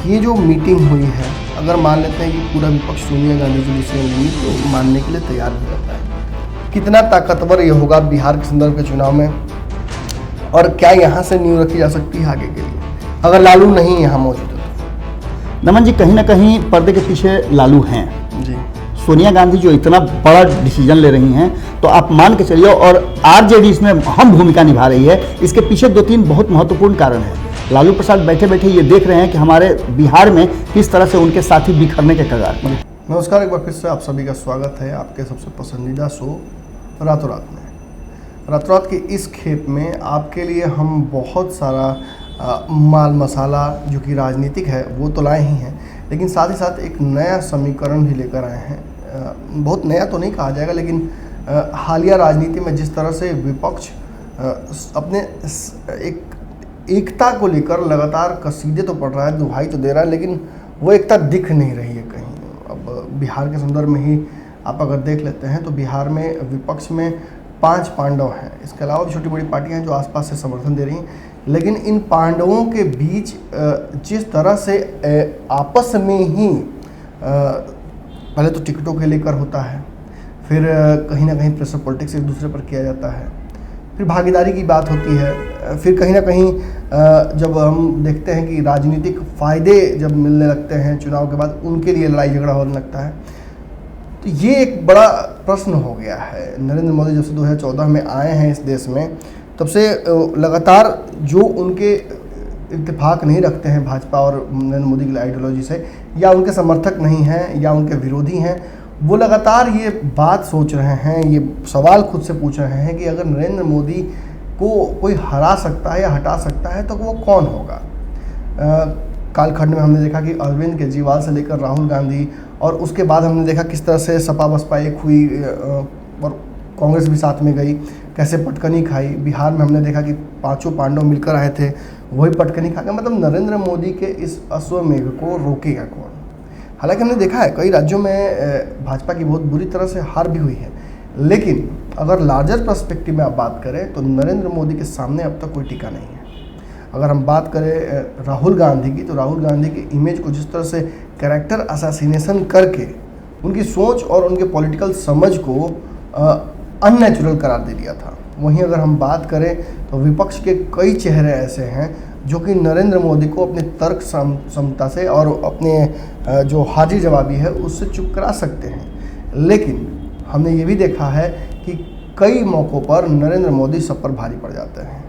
ये जो मीटिंग हुई है, अगर मान लेते हैं कि पूरा विपक्ष सोनिया गांधी जी डिसीजन लेंगी तो मानने के लिए तैयार हो जाता है। कितना ताकतवर ये होगा बिहार के संदर्भ के चुनाव में, और क्या यहाँ से नींव रखी जा सकती है आगे के लिए अगर लालू नहीं यहाँ मौजूद है तो? नमन जी, कहीं ना कहीं पर्दे के पीछे लालू हैं जी। सोनिया गांधी जो इतना बड़ा डिसीजन ले रही हैं, तो आप मान के चलिए, और आरजेडी इसमें अहम भूमिका निभा रही है। इसके पीछे 2-3 बहुत महत्वपूर्ण कारण हैं। लालू प्रसाद बैठे बैठे ये देख रहे हैं कि हमारे बिहार में किस तरह से उनके साथी बिखरने के कगार पर। नमस्कार, एक बार फिर से आप सभी का स्वागत है आपके सबसे पसंदीदा शो रातों रात में। रातों रात की इस खेप में आपके लिए हम बहुत सारा माल मसाला जो कि राजनीतिक है वो तो लाए ही हैं, लेकिन साथ ही साथ एक नया समीकरण भी लेकर आए हैं। बहुत नया तो नहीं कहा जाएगा, लेकिन हालिया राजनीति में जिस तरह से विपक्ष अपने एकता को लेकर लगातार कसीदे तो पढ़ रहा है, दुहाई तो दे रहा है, लेकिन वो एकता दिख नहीं रही है कहीं। अब बिहार के संदर्भ में ही आप अगर देख लेते हैं तो बिहार में विपक्ष में 5 पांडव हैं। इसके अलावा भी छोटी बड़ी पार्टियां हैं जो आसपास से समर्थन दे रही हैं, लेकिन इन पांडवों के बीच जिस तरह से आपस में ही पहले तो टिकटों के लेकर होता है, फिर कहीं ना कहीं प्रेशर पॉलिटिक्स एक दूसरे पर किया जाता है, फिर भागीदारी की बात होती है, फिर कहीं ना कहीं जब हम देखते हैं कि राजनीतिक फ़ायदे जब मिलने लगते हैं चुनाव के बाद, उनके लिए लड़ाई झगड़ा होने लगता है। तो ये एक बड़ा प्रश्न हो गया है। नरेंद्र मोदी जब से 2014 में आए हैं इस देश में, तब से लगातार जो उनके इत्तेफाक नहीं रखते हैं भाजपा और नरेंद्र मोदी की आइडियोलॉजी से, या उनके समर्थक नहीं हैं या उनके विरोधी हैं, वो लगातार ये बात सोच रहे हैं, ये सवाल खुद से पूछ रहे हैं कि अगर नरेंद्र मोदी को कोई हरा सकता है या हटा सकता है तो वो कौन होगा। कालखंड में हमने देखा कि अरविंद केजरीवाल से लेकर राहुल गांधी, और उसके बाद हमने देखा किस तरह से सपा बसपा एक हुई और कांग्रेस भी साथ में गई, कैसे पटकनी खाई। बिहार में हमने देखा कि 5 पांडव मिलकर आए थे, वही पटकनी खा गए। मतलब नरेंद्र मोदी के इस अश्वमेघ को रोकेगा कौन? हालांकि हमने देखा है कई राज्यों में भाजपा की बहुत बुरी तरह से हार भी हुई है, लेकिन अगर लार्जर पर्सपेक्टिव में आप बात करें तो नरेंद्र मोदी के सामने अब तक कोई टिका नहीं है। अगर हम बात करें राहुल गांधी की, तो राहुल गांधी की इमेज को जिस तरह से कैरेक्टर असैसिनेशन करके उनकी सोच और उनके पॉलिटिकल समझ को अननेचुरल करार दे दिया था। वहीं अगर हम बात करें तो विपक्ष के कई चेहरे ऐसे हैं जो कि नरेंद्र मोदी को अपने तर्क क्षमता से और अपने जो हाजिर जवाबी है उससे चुप करा सकते हैं। लेकिन हमने ये भी देखा है कि कई मौक़ों पर नरेंद्र मोदी सब पर भारी पड़ जाते हैं।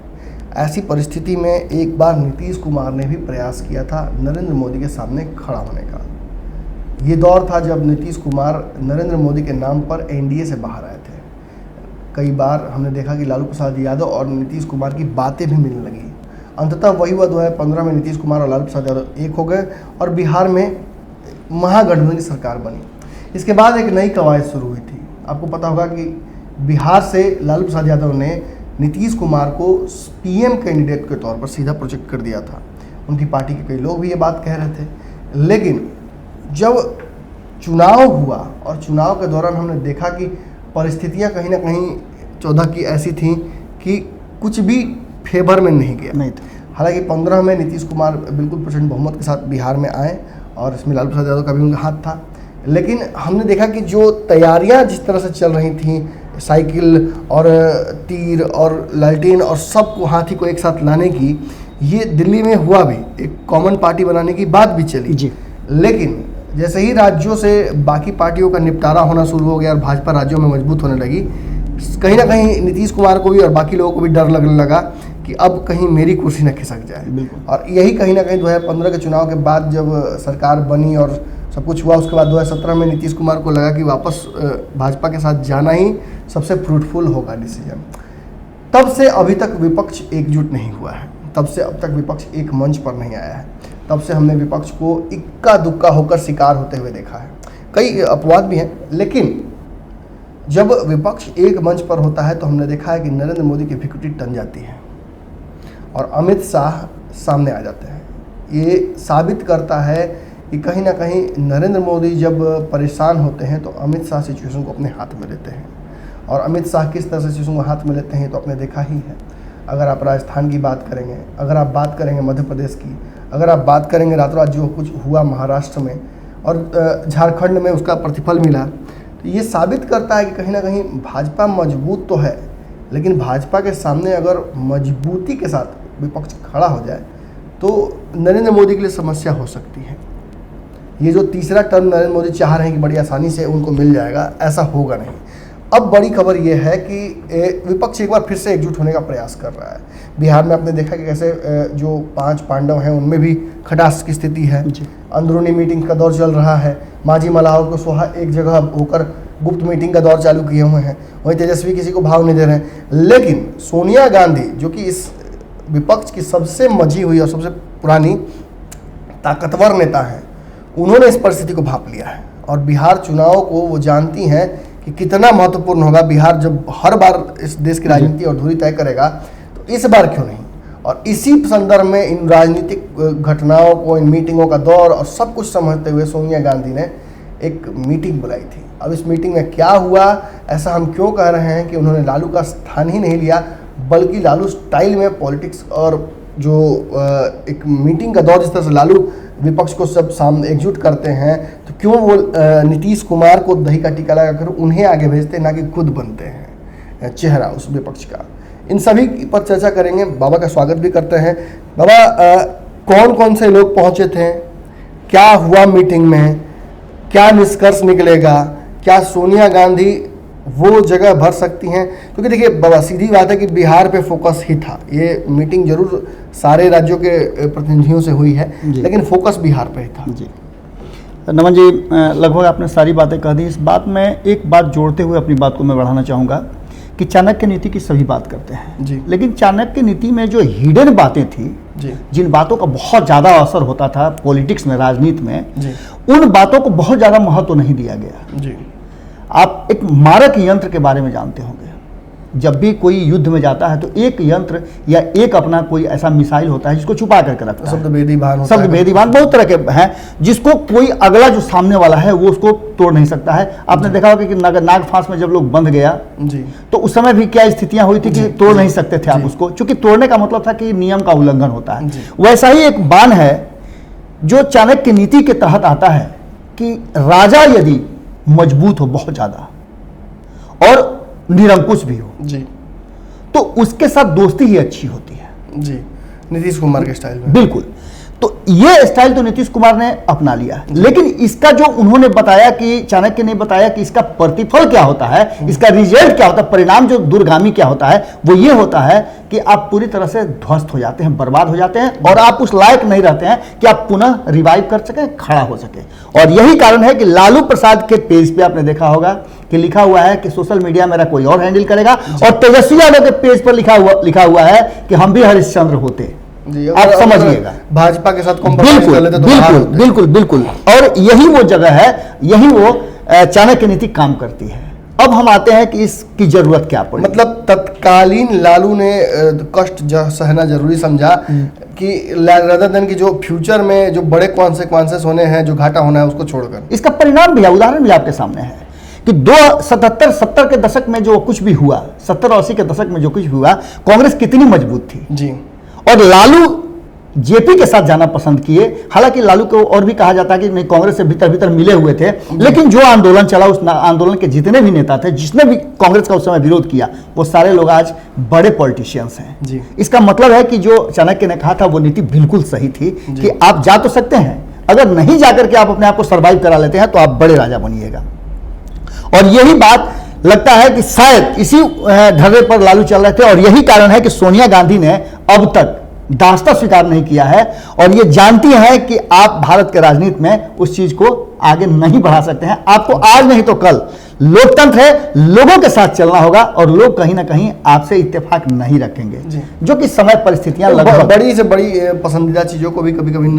ऐसी परिस्थिति में एक बार नीतीश कुमार ने भी प्रयास किया था नरेंद्र मोदी के सामने खड़ा होने का। ये दौर था जब नीतीश कुमार नरेंद्र मोदी के नाम पर एनडीए से बाहर आए थे। कई बार हमने देखा कि लालू प्रसाद यादव और नीतीश कुमार की बातें भी मिलने लगी। अंततः वही हुआ, 2015 में नीतीश कुमार और लालू प्रसाद यादव एक हो गए और बिहार में महागठबंधन की सरकार बनी। इसके बाद एक नई कवायद शुरू हुई थी। आपको पता होगा कि बिहार से लालू प्रसाद यादव ने नीतीश कुमार को पीएम कैंडिडेट के तौर पर सीधा प्रोजेक्ट कर दिया था। उनकी पार्टी के कई लोग भी ये बात कह रहे थे, लेकिन जब चुनाव हुआ और चुनाव के दौरान हमने देखा कि परिस्थितियां कहीं ना कहीं 14 की ऐसी थी कि कुछ भी फेवर में नहीं गया। नहीं था। हालांकि 15 में नीतीश कुमार बिल्कुल प्रचंड बहुमत के साथ बिहार में आए और इसमें लालू प्रसाद यादव का भी उनका हाथ था, लेकिन हमने देखा कि जो तैयारियां जिस तरह से चल रही थी, साइकिल और तीर और लालटेन और सबको हाथी को एक साथ लाने की, ये दिल्ली में हुआ भी, एक कॉमन पार्टी बनाने की बात भी चली जी। लेकिन जैसे ही राज्यों से बाकी पार्टियों का निपटारा होना शुरू हो गया और भाजपा राज्यों में मजबूत होने लगी, कहीं ना कहीं नीतीश कुमार को भी और बाकी लोगों को भी डर लगने लगा कि अब कहीं मेरी कुर्सी न खिसक जाए। और यही कहीं ना कहीं 2015 के चुनाव के बाद जब सरकार बनी और सब कुछ हुआ, उसके बाद 2017 में नीतीश कुमार को लगा कि वापस भाजपा के साथ जाना ही सबसे फ्रूटफुल होगा डिसीजन। तब से अभी तक विपक्ष एकजुट नहीं हुआ है, तब से अब तक विपक्ष एक मंच पर नहीं आया है, तब से हमने विपक्ष को इक्का दुक्का होकर शिकार होते हुए देखा है। कई अपवाद भी हैं, लेकिन जब विपक्ष एक मंच पर होता है तो हमने देखा है कि नरेंद्र मोदी की विकृति टन जाती है और अमित शाह सामने आ जाते हैं। ये साबित करता है कि कहीं ना कहीं नरेंद्र मोदी जब परेशान होते हैं तो अमित शाह सिचुएशन को अपने हाथ में लेते हैं। और अमित शाह किस तरह से सिचुएशन को हाथ में लेते हैं तो आपने देखा ही है। अगर आप राजस्थान की बात करेंगे, अगर आप बात करेंगे मध्य प्रदेश की, अगर आप बात करेंगे रातों रात जो कुछ हुआ महाराष्ट्र में और झारखंड में उसका प्रतिफल मिला, तो ये साबित करता है कि कहीं ना कहीं भाजपा मजबूत तो है, लेकिन भाजपा के सामने अगर मजबूती के साथ विपक्ष खड़ा हो जाए तो नरेंद्र मोदी के लिए समस्या हो सकती है। ये जो तीसरा टर्म नरेंद्र मोदी चाह रहे हैं कि बड़ी आसानी से उनको मिल जाएगा, ऐसा होगा नहीं। अब बड़ी खबर ये है कि विपक्ष एक बार फिर से एकजुट होने का प्रयास कर रहा है। बिहार में आपने देखा कि कैसे जो 5 पांडव हैं उनमें भी खटास की स्थिति है, अंदरूनी मीटिंग का दौर चल रहा है। मांझी मल्हार को सोहा एक जगह होकर गुप्त मीटिंग का दौर चालू किए हुए हैं, वहीं तेजस्वी किसी को भाव नहीं दे रहे हैं। लेकिन सोनिया गांधी जो कि इस विपक्ष की सबसे मजी हुई और सबसे पुरानी ताकतवर नेता हैं, उन्होंने इस परिस्थिति को भांप लिया है और बिहार चुनाव को वो जानती हैं कि कितना महत्वपूर्ण होगा। बिहार जब हर बार इस देश की राजनीति और धुरी तय करेगा तो इस बार क्यों नहीं। और इसी संदर्भ में इन राजनीतिक घटनाओं को, इन मीटिंगों का दौर और सब कुछ समझते हुए सोनिया गांधी ने एक मीटिंग बुलाई थी। अब इस मीटिंग में क्या हुआ, ऐसा हम क्यों कह रहे हैं कि उन्होंने लालू का स्थान ही नहीं लिया, बल्कि लालू स्टाइल में पॉलिटिक्स और जो एक मीटिंग का दौर जिस तरह से लालू विपक्ष को सब सामने एकजुट करते हैं, तो क्यों वो नीतीश कुमार को दही का टीका लगाकर उन्हें आगे भेजते हैं, ना कि खुद बनते हैं चेहरा उस विपक्ष का। इन सभी पर चर्चा करेंगे। बाबा का स्वागत भी करते हैं। बाबा, कौन कौन से लोग पहुंचे थे, क्या हुआ मीटिंग में, क्या निष्कर्ष निकलेगा, क्या सोनिया गांधी वो जगह भर सकती हैं? क्योंकि देखिए बाबा, सीधी बात है कि बिहार पे फोकस ही था। ये मीटिंग जरूर सारे राज्यों के प्रतिनिधियों से हुई है, लेकिन फोकस बिहार पे ही था। जी नमन जी, लगभग आपने सारी बातें कह दी। इस बात में एक बात जोड़ते हुए अपनी बात को मैं बढ़ाना चाहूँगा कि चाणक्य नीति की सभी बात करते हैं जी, लेकिन चाणक्य नीति में जो हिडन बातें थी जी, जिन बातों का बहुत ज़्यादा असर होता था पॉलिटिक्स में, राजनीति में जी, उन बातों को बहुत ज़्यादा महत्व नहीं दिया गया। जी। आप एक मारक यंत्र के बारे में जानते होंगे। जब भी कोई युद्ध में जाता है तो एक यंत्र या एक अपना कोई ऐसा मिसाइल होता है जिसको छुपा करके रखता है। शब्द भेदी बाण होता है। शब्द भेदी बाण बहुत तरह के हैं जिसको कोई अगला जो सामने वाला है वो उसको तोड़ नहीं सकता है। आपने देखा होगा कि नाग फांस में जब लोग बंध गया जी, तो उस समय भी क्या स्थितियां हुई थी कि तोड़ नहीं सकते थे आप उसको, क्योंकि तोड़ने का मतलब था कि नियम का उल्लंघन होता है। वैसा ही एक बाण है जो चाणक्य नीति के तहत आता है कि राजा यदि मजबूत हो बहुत ज्यादा और निरंकुश भी हो जी, तो उसके साथ दोस्ती ही अच्छी होती है। जी, नीतीश कुमार के स्टाइल में। बिल्कुल। तो ये स्टाइल तो नीतीश कुमार ने अपना लिया, लेकिन इसका जो उन्होंने बताया कि चाणक्य ने बताया कि इसका प्रतिफल क्या होता है, इसका रिजल्ट क्या होता है, परिणाम जो दूरगामी क्या होता है, वो ये होता है कि आप पूरी तरह से ध्वस्त हो जाते हैं, बर्बाद हो जाते हैं और आप उस लायक नहीं रहते हैं कि आप पुनः रिवाइव कर सके, खड़ा हो सके। और यही कारण है कि लालू प्रसाद के पेज पे आपने देखा होगा कि लिखा हुआ है कि सोशल मीडिया मेरा कोई और हैंडल करेगा, और तेजस्वी यादव के पेज पर लिखा हुआ है कि हम भी हरिश्चंद्र होते। आप समझिएगा, भाजपा के साथ बिल्कुल बिल्कुल। और यही वो जगह है, यही वो चाणक्य नीति काम करती है। अब हम आते हैं कि इसकी जरूरत क्या पड़ी। मतलब तत्कालीन लालू ने कष्ट सहना जरूरी समझा कि रादर देन कि जो फ्यूचर में जो बड़े कॉन्सेक्वेंसेस होने हैं, जो घाटा होना है, उसको छोड़कर इसका परिणाम भी है। उदाहरण भी आपके सामने है कि 70 के दशक में जो कुछ भी हुआ, 70 और 80 के दशक में जो कुछ भी हुआ, कांग्रेस कितनी मजबूत थी जी, और लालू जेपी के साथ जाना पसंद किए। हालांकि लालू को और भी कहा जाता है कि नहीं, कांग्रेस से भीतर भीतर मिले हुए थे, लेकिन जो आंदोलन चला उस आंदोलन के जितने भी नेता थे, जिसने भी कांग्रेस का उस समय विरोध किया, वो सारे लोग आज बड़े पॉलिटिशियंस हैं जी। इसका मतलब है कि जो चाणक्य ने कहा था वो नीति बिल्कुल सही थी कि आप जा तो सकते हैं, अगर नहीं जाकर के आप अपने आप को सर्वाइव करा लेते हैं तो आप बड़े राजा बनिएगा। और यही बात लगता है कि शायद इसी ढर्रे पर लालू चल रहे थे, और यही कारण है कि सोनिया गांधी ने अब तक दास्ता स्वीकार नहीं किया है और ये जानती है कि आप भारत के राजनीति में उस चीज को आगे नहीं बढ़ा सकते हैं। आपको आज नहीं तो कल, लोकतंत्र है, लोगों के साथ चलना होगा और लोग कहीं ना कहीं आपसे इत्तेफाक नहीं रखेंगे, जो कि समय परिस्थितियां लगभग बड़ी से बड़ी पसंदीदा चीजों को भी कभी कभी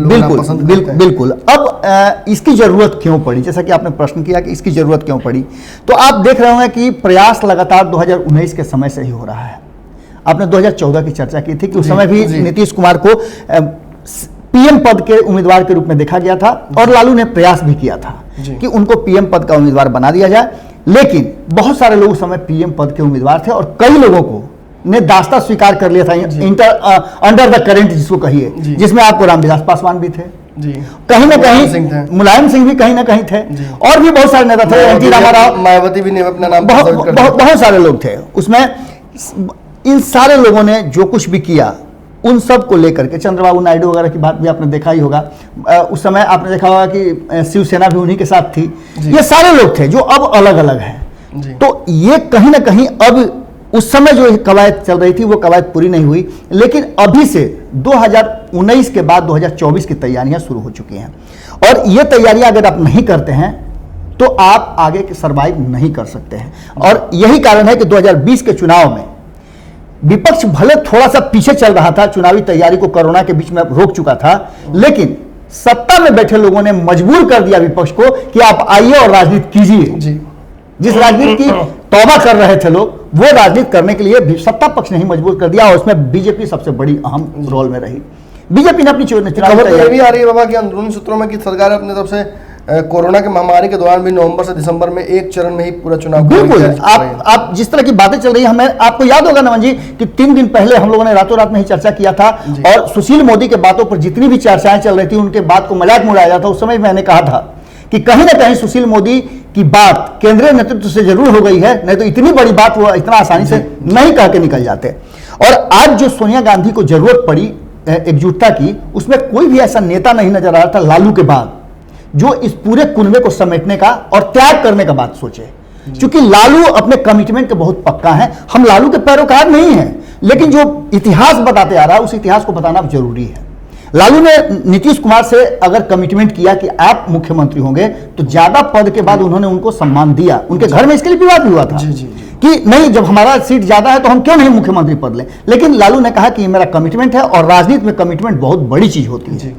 बिल्कुल। अब इसकी जरूरत क्यों पड़ी, जैसा कि आपने प्रश्न किया कि इसकी जरूरत क्यों पड़ी, तो आप देख रहे होंगे कि प्रयास लगातार 2019 के समय से ही हो रहा है। आपने 2014 की चर्चा की थी कि उस समय भी नीतीश कुमार को पीएम पद के उम्मीदवार के रूप में देखा गया था और लालू ने प्रयास भी किया था कि उनको पीएम पद का उम्मीदवार बना दिया जाए, लेकिन बहुत सारे लोग उस समय पीएम पद के उम्मीदवार थे और कई लोगों को ने दास्ता स्वीकार कर लिया था, अंडर द करंट जिसको कहिए, जिसमें आपको रामविलास पासवान भी थे जी, कहीं ना कहीं, मुलायम सिंह भी कहीं ना कहीं थे, और भी बहुत सारे नेता थे, एनटी रामाराव, मायावती भी ने अपना नाम, बहुत सारे लोग थे उसमें। इन सारे लोगों ने जो कुछ भी किया उन सब को लेकर के, चंद्रबाबू नायडू वगैरह की बात भी आपने देखा ही होगा, उस समय आपने देखा होगा कि शिवसेना भी उन्हीं के साथ थी, ये सारे लोग थे जो अब अलग अलग हैं। तो ये कहीं ना कहीं अब उस समय जो कवायद चल रही थी वो कवायद पूरी नहीं हुई, लेकिन अभी से 2019 के बाद 2024 की तैयारियां शुरू हो चुकी हैं, और ये तैयारियां अगर आप नहीं करते हैं तो आप आगे के सर्वाइव नहीं कर सकते हैं। और यही कारण है कि 2020 के चुनाव में विपक्ष भले थोड़ा सा पीछे चल रहा था, चुनावी तैयारी को कोरोना के बीच में रोक चुका था, लेकिन सत्ता में बैठे लोगों ने मजबूर कर दिया विपक्ष को कि आप आइए और राजनीति कीजिए। जिस राजनीति की तौबा कर रहे थे लोग, वो राजनीति करने के लिए सत्ता पक्ष ने ही मजबूर कर दिया, और उसमें बीजेपी सबसे बड़ी अहम रोल में रही। बीजेपी ने अपनी चुनाव भी आ रही है बाबा कि अंदरूनी सूत्रों में कि सरकार अपने तरफ से कोरोना के महामारी के दौरान भी नवंबर से दिसंबर में एक चरण में ही पूरा चुनाव, बिल्कुल आप जिस तरह की बातें चल रही है, हमें आपको याद होगा नमन जी कि 3 दिन पहले हम लोगों ने रातों रात में ही चर्चा किया था, और सुशील मोदी के बातों पर जितनी भी चर्चाएं चल रही थी उनके बात को मजाक में उड़ाया था। उस समय मैंने कहा था कि कहीं ना कहीं सुशील मोदी की बात केंद्रीय नेतृत्व से जरूर हो गई है, नहीं तो इतनी बड़ी बात वो इतना आसानी से नहीं कह के निकल जाते। और आज जो सोनिया गांधी को जरूरत पड़ी एकजुटता की, उसमें कोई भी ऐसा नेता नहीं नजर आ रहा था लालू के बाद जो इस पूरे कुनबे को समेटने का और त्याग करने का बात सोचे। क्योंकि लालू अपने कमिटमेंट के बहुत पक्का है, हम लालू के पैरोकार नहीं हैं, लेकिन जो इतिहास बताते आ रहा है उस इतिहास को बताना जरूरी है। लालू ने नीतीश कुमार से अगर कमिटमेंट किया कि आप मुख्यमंत्री होंगे, तो ज्यादा पद के बाद उन्होंने उनको सम्मान दिया। उनके घर में इसके लिए विवाद भी हुआ था कि नहीं, जब हमारा सीट ज्यादा है तो हम क्यों नहीं मुख्यमंत्री पद लें, लेकिन लालू ने कहा कि ये मेरा कमिटमेंट है, और राजनीति में कमिटमेंट बहुत बड़ी चीज होती है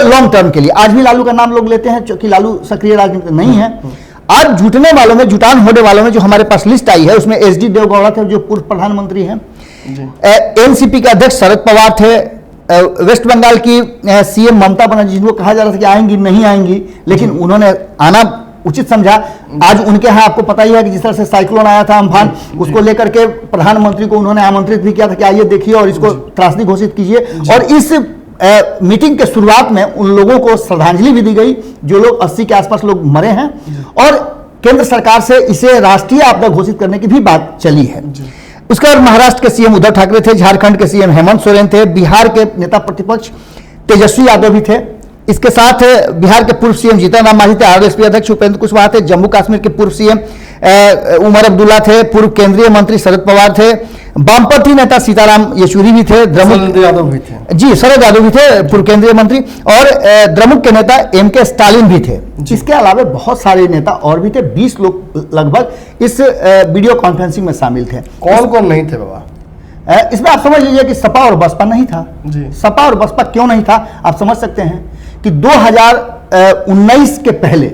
लॉन्ग टर्म के लिए। आज भी लालू का नाम लोग लेते हैं क्योंकि लालू सक्रिय राजनीति नहीं है। आज जुटने वालों में, जुटान होने वालों में जो हमारे पास लिस्ट आई है, उसमें एचडी देवगौड़ा थे जो पूर्व प्रधानमंत्री हैं, एनसीपी के अध्यक्ष शरद पवार थे, वेस्ट बंगाल की सीएम ममता बनर्जी जिनको कहा जा रहा था कि आएंगी नहीं आएंगी, लेकिन उन्होंने आना उचित समझा। आज उनके यहाँ आपको पता ही है कि जिस तरह से साइक्लोन आया था अम्फान, उसको लेकर के प्रधानमंत्री को उन्होंने आमंत्रित भी किया था कि आइए देखिए और इसको त्रासदी घोषित कीजिए। और इस मीटिंग के शुरुआत में उन लोगों को श्रद्धांजलि भी दी गई जो लोग 80 के आसपास लोग मरे हैं, और केंद्र सरकार से इसे राष्ट्रीय आपदा घोषित करने की भी बात चली है। उसके बाद महाराष्ट्र के सीएम उद्धव ठाकरे थे, झारखंड के सीएम हेमंत सोरेन थे, बिहार के नेता प्रतिपक्ष तेजस्वी यादव भी थे। इसके साथ बिहार के पूर्व सीएम जीतन राम मांझी थे, आरएसपी अध्यक्ष उपेंद्र कुशवाहा थे, जम्मू कश्मीर के पूर्व सीएम उमर अब्दुल्ला थे, पूर्व केंद्रीय मंत्री शरद पवार थे, वामपंथी नेता सीताराम येचुरी भी थे, शरद यादव भी थे, जी शरद यादव भी थे पूर्व केंद्रीय मंत्री, और द्रमुक के नेता एमके स्टालिन भी थे। इसके अलावा बहुत सारे नेता और भी थे, 20 लोग लगभग इस वीडियो कॉन्फ्रेंसिंग में शामिल थे। कौन कौन नहीं थे बाबा इसमें? आप समझ लीजिए कि सपा और बसपा नहीं था जी। सपा और बसपा क्यों नहीं था आप समझ सकते हैं कि 2019 के पहले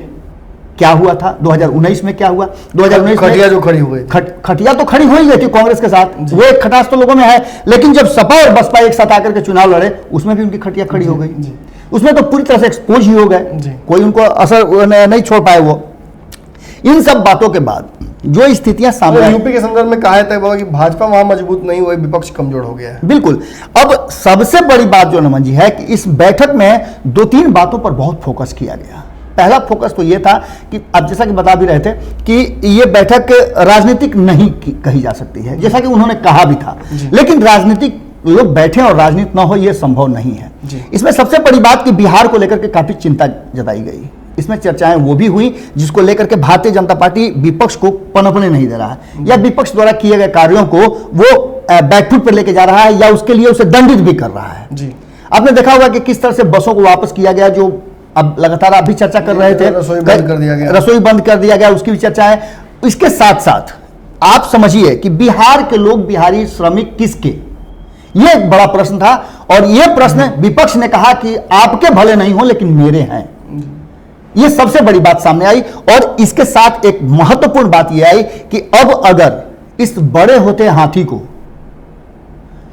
क्या हुआ था, 2019 में क्या हुआ। 2019 खटिया जो खड़ी हुई, खटिया तो खड़ी हो ही गई थी कांग्रेस के साथ, वो एक खटास तो लोगों में है, लेकिन जब सपा और बसपा एक साथ आकर के चुनाव लड़े उसमें भी उनकी खटिया खड़ी हो गई, उसमें तो पूरी तरह से एक्सपोज ही हो गए, कोई उनको असर नहीं छोड़ पाए। वो इन सब बातों के बाद जो स्थितियां सामने, यूपी के संदर्भ में कहा था बाबा कि भाजपा वहां मजबूत नहीं हुई, विपक्ष कमजोर हो गया है। बिल्कुल। अब सबसे बड़ी बात जो नमन जी है कि इस बैठक में 2-3 बातों पर बहुत फोकस किया गया। पहला फोकस तो ये था कि अब जैसा कि बता भी रहे थे कि ये बैठक राजनीतिक नहीं कही जा सकती है, जैसा कि उन्होंने कहा भी था, लेकिन राजनीतिक लोग बैठे और राजनीति ना हो ये संभव नहीं है। इसमें सबसे बड़ी बात कि बिहार को लेकर के काफी चिंता जताई गई, इसमें चर्चाएं वो भी हुई जिसको लेकर के भारतीय जनता पार्टी विपक्ष को पनपने नहीं दे रहा है, या विपक्ष द्वारा किए गए कार्यों को वो बैकफुट पर लेके जा रहा है, या उसके लिए उसे दंडित भी कर रहा है। आपने देखा होगा कि किस तरह से बसों को वापस किया गया, जो अब लगातार आप भी चर्चा कर रहे थे, रसोई बंद कर दिया गया, उसकी भी चर्चा है। इसके साथ साथ आप समझिए कि बिहार के लोग, बिहारी श्रमिक किसके, ये एक बड़ा प्रश्न था, और यह प्रश्न विपक्ष ने कहा कि आपके भले नहीं हो लेकिन मेरे हैं। यह सबसे बड़ी बात सामने आई, और इसके साथ एक महत्वपूर्ण बात यह आई कि अब अगर इस बड़े होते हाथी को,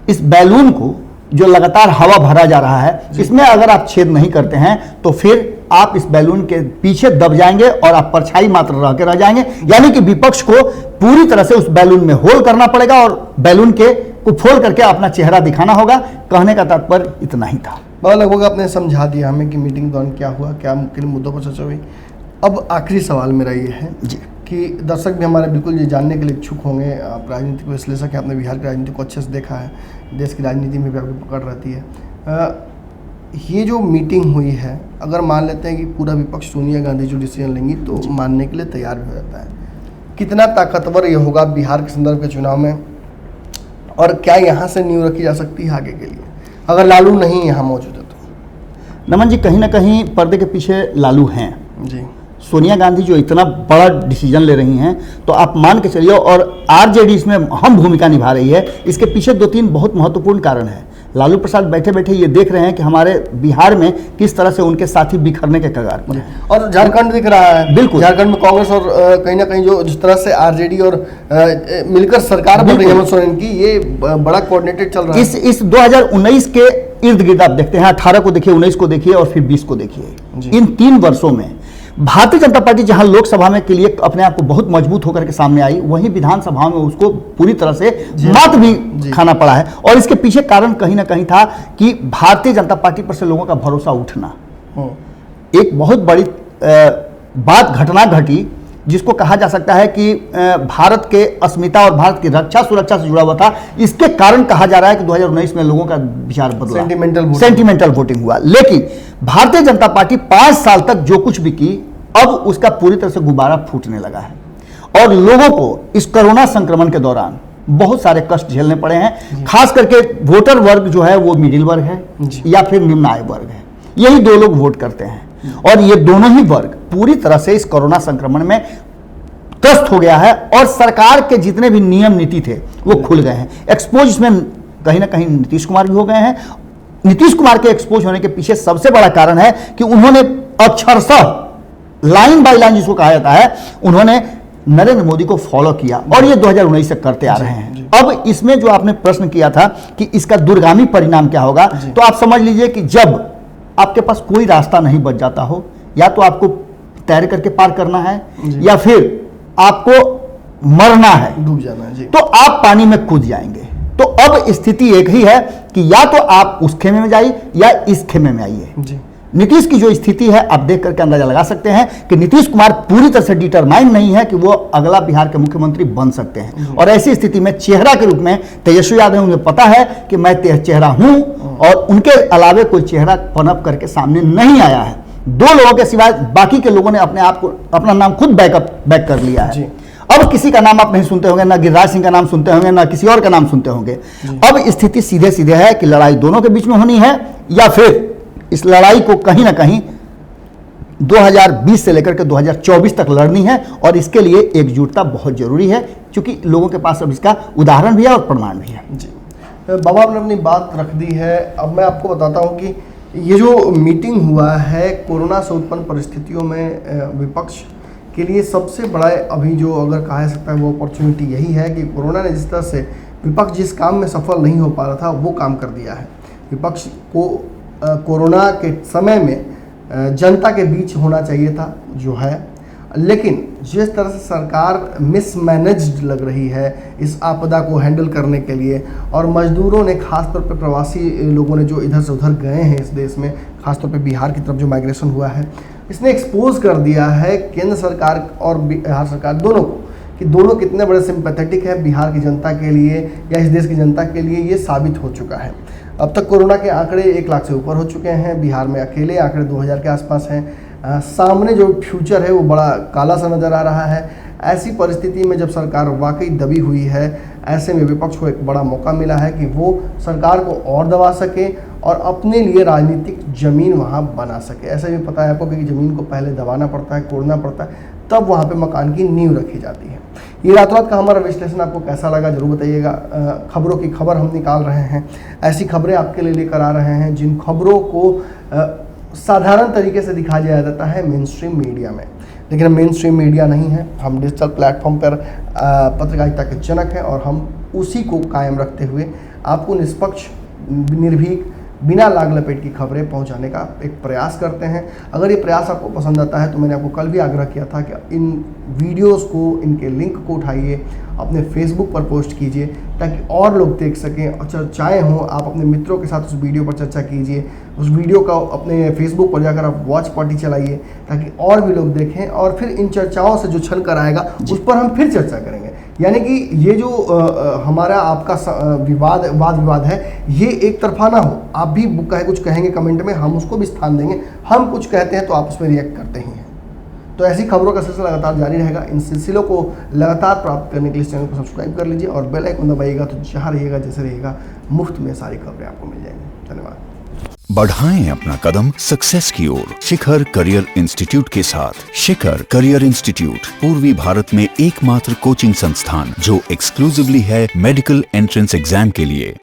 इस बैलून को जो लगातार हवा भरा जा रहा है, इसमें अगर आप छेद नहीं करते हैं तो फिर आप इस बैलून के पीछे दब जाएंगे और आप परछाई मात्र रह के रह जाएंगे। यानी कि विपक्ष को पूरी तरह से उस बैलून में होल करना पड़ेगा और बैलून के को फोड़ करके अपना चेहरा दिखाना होगा। कहने का तात्पर्य इतना ही था। लगभग आपने समझा दिया हमें कि मीटिंग दौरान क्या हुआ, क्या किन मुद्दों पर चर्चा हुई। अब आखिरी सवाल मेरा ये है जी कि दर्शक भी हमारे बिल्कुल ये जानने के लिए इच्छुक होंगे, आप राजनीतिक विश्लेषक हैं, आपने बिहार की राजनीति को अच्छे से देखा है, देश की राजनीति में भी आपकी पकड़ रहती है। ये जो मीटिंग हुई है, अगर मान लेते हैं कि पूरा विपक्ष सोनिया गांधी जो डिसीजन लेंगी तो मानने के लिए तैयार भी हो जाता है, कितना ताकतवर ये होगा बिहार के संदर्भ के चुनाव में, और क्या यहाँ से नींव रखी जा सकती है आगे के लिए अगर लालू नहीं यहाँ मौजूद है तो? नमन जी, कहीं ना कहीं पर्दे के पीछे लालू हैं जी। सोनिया गांधी जो इतना बड़ा डिसीजन ले रही हैं, तो आप मान के चलिए, और आरजेडी इसमें अहम भूमिका निभा रही है। इसके पीछे 2-3 बहुत महत्वपूर्ण कारण है। लालू प्रसाद बैठे बैठे ये देख रहे हैं कि हमारे बिहार में किस तरह से उनके साथी बिखरने के कगार पर हैं। और झारखंड दिख रहा है, बिल्कुल झारखंड में कांग्रेस और कहीं ना कहीं जो जिस तरह से आरजेडी और मिलकर सरकार बन रही है हेमंत सोरेन की, ये बड़ा कोऑर्डिनेटेड चल रहा है। इस 2019 के इर्द गिर्द आप देखते हैं, 18 को देखिए, 19 को देखिए और फिर 20 को देखिए। इन 3 वर्षों में भारतीय जनता पार्टी जहां लोकसभा में के लिए अपने आप को बहुत मजबूत होकर के सामने आई, वहीं विधानसभा में उसको पूरी तरह से मात भी खाना पड़ा है। और इसके पीछे कारण कहीं ना कहीं था कि भारतीय जनता पार्टी पर से लोगों का भरोसा उठना। एक बहुत बड़ी बात घटना घटी जिसको कहा जा सकता है कि भारत के अस्मिता और भारत की रक्षा सुरक्षा से जुड़ा हुआ था। इसके कारण कहा जा रहा है कि 2019 में लोगों का विचार बदला, सेंटिमेंटल वोटिंग हुआ। लेकिन भारतीय जनता पार्टी 5 साल तक जो कुछ भी की, अब उसका पूरी तरह से गुब्बारा फूटने लगा है और लोगों को इस कोरोना संक्रमण के दौरान बहुत सारे कष्ट झेलने पड़े हैं। खास करके वोटर वर्ग जो है वो मिडिल वर्ग है या फिर निम्न आय वर्ग है, यही 2 लोग वोट करते हैं। और ये दोनों ही वर्ग पूरी तरह से इस कोरोना संक्रमण में त्रस्त हो गया है और सरकार के जितने भी नियम नीति थे वो खुल गए हैं। एक्सपोज इसमें कहीं ना कहीं नीतीश कुमार भी हो गए हैं। नीतीश कुमार के एक्सपोज होने के पीछे सबसे बड़ा कारण है कि उन्होंने अक्षरशः लाइन बाय लाइन जिसको कहा जाता है, उन्होंने नरेंद्र मोदी को फॉलो किया और ये 2019 से करते आ रहे हैं। अब इसमें जो आपने प्रश्न किया था कि इसका दूरगामी परिणाम क्या होगा, तो आप समझ लीजिए कि जब आपके पास कोई रास्ता नहीं बच जाता हो, या तो आपको तैर करके पार करना है या फिर आपको मरना है, डूब जाना है जी, तो आप पानी में कूद जाएंगे। तो अब स्थिति एक ही है कि या तो आप उस खेमे में जाइए या इस खेमे में आइए। नीतीश की जो स्थिति है आप देख करके अंदाजा लगा सकते हैं कि नीतीश कुमार पूरी तरह से डिटरमाइंड नहीं है कि वो अगला बिहार के मुख्यमंत्री बन सकते हैं। और ऐसी स्थिति में चेहरा के रूप में तेजस्वी यादव, उन्हें पता है कि मैं चेहरा हूं और उनके अलावे कोई चेहरा पनप करके सामने नहीं आया है। 2 लोगों के सिवाय बाकी के लोगों ने अपने आप को, अपना नाम खुद बैक कर लिया है। अब किसी का नाम आप नहीं सुनते होंगे, ना गिरिराज सिंह का नाम सुनते होंगे, ना किसी और का नाम सुनते होंगे। अब स्थिति सीधे सीधे है कि लड़ाई दोनों के बीच में होनी है, या फिर इस लड़ाई को कहीं ना कहीं 2020 से लेकर के 2024 तक लड़नी है। और इसके लिए एकजुटता बहुत जरूरी है, क्योंकि लोगों के पास अब इसका उदाहरण भी है और प्रमाण भी है। जी बाबा, आपने अपनी बात रख दी है। अब मैं आपको बताता हूं कि ये जो मीटिंग हुआ है, कोरोना से उत्पन्न परिस्थितियों में विपक्ष के लिए सबसे बड़ा अभी जो अगर कहा जा सकता है वो अपॉर्चुनिटी यही है कि कोरोना ने जिस तरह से विपक्ष जिस काम में सफल नहीं हो पा रहा था वो काम कर दिया है। विपक्ष को कोरोना के समय में जनता के बीच होना चाहिए था जो है, लेकिन जिस तरह से सरकार मिसमैनेज्ड लग रही है इस आपदा को हैंडल करने के लिए, और मजदूरों ने खासतौर पे प्रवासी लोगों ने जो इधर से उधर गए हैं इस देश में, खासतौर पे बिहार की तरफ जो माइग्रेशन हुआ है, इसने एक्सपोज कर दिया है केंद्र सरकार और बिहार सरकार दोनों को कि दोनों कितने बड़े सिंपैथेटिक है बिहार की जनता के लिए या इस देश की जनता के लिए। ये साबित हो चुका है। अब तक कोरोना के आंकड़े 1 लाख से ऊपर हो चुके हैं। बिहार में अकेले आंकड़े 2000 के आसपास हैं। सामने जो फ्यूचर है वो बड़ा काला सा नज़र आ रहा है। ऐसी परिस्थिति में जब सरकार वाकई दबी हुई है, ऐसे में विपक्ष को एक बड़ा मौका मिला है कि वो सरकार को और दबा सके और अपने लिए राजनीतिक ज़मीन वहाँ बना सके। ऐसा भी पता है आपको कि ज़मीन को पहले दबाना पड़ता है, कोड़ना पड़ता है, तब वहाँ पे मकान की नींव रखी जाती है। ये रात रात का हमारा विश्लेषण आपको कैसा लगा जरूर बताइएगा। खबरों की खबर हम निकाल रहे हैं, ऐसी खबरें आपके लिए लेकर आ रहे हैं जिन खबरों को साधारण तरीके से दिखाया जाता है मेन स्ट्रीम मीडिया में, लेकिन मेन स्ट्रीम मीडिया नहीं है। हम डिजिटल प्लेटफॉर्म पर पत्रकारिता के जनक हैं और हम उसी को कायम रखते हुए आपको निष्पक्ष, निर्भीक, बिना लाग लपेट की खबरें पहुंचाने का एक प्रयास करते हैं। अगर ये प्रयास आपको पसंद आता है तो मैंने आपको कल भी आग्रह किया था कि इन वीडियोस को, इनके लिंक को उठाइए, अपने फेसबुक पर पोस्ट कीजिए ताकि और लोग देख सकें और चर्चाएँ हों। आप अपने मित्रों के साथ उस वीडियो पर चर्चा कीजिए, उस वीडियो का अपने फेसबुक पर जाकर आप वॉच पार्टी चलाइए ताकि और भी लोग देखें और फिर इन चर्चाओं से जो छल कर आएगा उस पर हम फिर चर्चा करेंगे। यानी कि ये जो हमारा आपका वाद विवाद है ये एक तरफा ना हो। आप भी कुछ कहेंगे कमेंट में, हम उसको भी स्थान देंगे। हम कुछ कहते हैं तो आप उसमें रिएक्ट करते ही हैं। तो ऐसी खबरों का सिलसिला लगातार जारी रहेगा। इन सिलसिलों को लगातार प्राप्त करने के लिए चैनल को सब्सक्राइब कर लीजिए और बेल आइकन दबाइएगा तो जहाँ रहिएगा जैसे रहेगा मुफ्त में सारी खबरें आपको मिल जाएंगी। धन्यवाद। बढ़ाएं अपना कदम सक्सेस की ओर शिखर करियर इंस्टीट्यूट के साथ। शिखर करियर इंस्टीट्यूट पूर्वी भारत में एकमात्र कोचिंग संस्थान जो एक्सक्लूसिवली है मेडिकल एंट्रेंस एग्जाम के लिए।